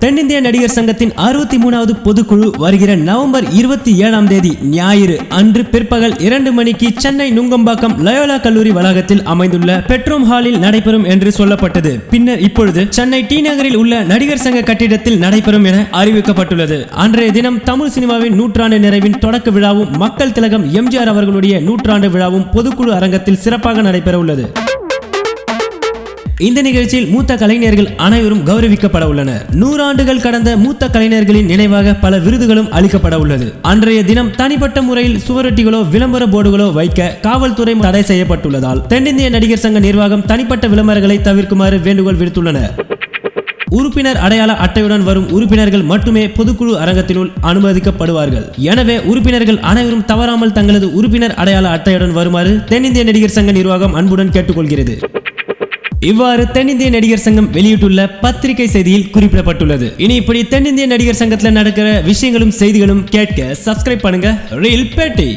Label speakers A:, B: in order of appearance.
A: தென்னிந்திய நடிகர் சங்கத்தின் 63வது பொதுக்குழு வருகிற நவம்பர் 27ஆம் தேதி ஞாயிறு அன்று பிற்பகல் 2 மணிக்கு சென்னை நுங்கம்பாக்கம் லயோலா கல்லூரி வளாகத்தில் அமைந்துள்ள பெட்ரோம் ஹாலில் நடைபெறும் என்று சொல்லப்பட்டது. பின்னர் இப்பொழுது சென்னை டி நகரில் உள்ள நடிகர் சங்க கட்டிடத்தில் நடைபெறும் என அறிவிக்கப்பட்டுள்ளது. அன்றைய தினம் தமிழ் சினிமாவின் நூற்றாண்டு நிறைவின் தொடக்க விழாவும் மக்கள் திலகம் எம்ஜிஆர் அவர்களுடைய நூற்றாண்டு விழாவும் பொதுக்குழு அரங்கத்தில் சிறப்பாக நடைபெற உள்ளது. இந்த நிகழ்ச்சியில் மூத்த கலைஞர்கள் அனைவரும் கௌரவிக்கப்பட உள்ளனர். 100 ஆண்டுகள் கடந்த மூத்த கலைஞர்களின் நினைவாக பல விருதுகளும் அளிக்கப்பட உள்ளது. அன்றைய தினம் தனிப்பட்ட முறையில் சுவரொட்டிகளோ விளம்பர போர்டுகளோ வைக்க காவல்துறை தடை செய்யப்பட்டுள்ளதால் தென்னிந்திய நடிகர் சங்க நிர்வாகம் தனிப்பட்ட விளம்பரங்களை தவிர்க்குமாறு வேண்டுகோள் விடுத்துள்ளனர். உறுப்பினர் அடையாள அட்டையுடன் வரும் உறுப்பினர்கள் மட்டுமே பொதுக்குழு அரங்கத்தினுள் அனுமதிக்கப்படுவார்கள். எனவே உறுப்பினர்கள் அனைவரும் தவறாமல் தங்களது உறுப்பினர் அடையாள அட்டையுடன் வருமாறு தென்னிந்திய நடிகர் சங்க நிர்வாகம் அன்புடன் கேட்டுக்கொள்கிறது. இவ்வாறு தென்னிந்திய நடிகர் சங்கம் வெளியிட்டுள்ள பத்திரிகை செய்தியில் குறிப்பிடப்பட்டுள்ளது. இனி இப்படி தென்னிந்திய நடிகர் சங்கத்தில் நடக்கிற விஷயங்களும் செய்திகளும் கேட்க சப்ஸ்கிரைப் பண்ணுங்க. ரீல் பேட்டி.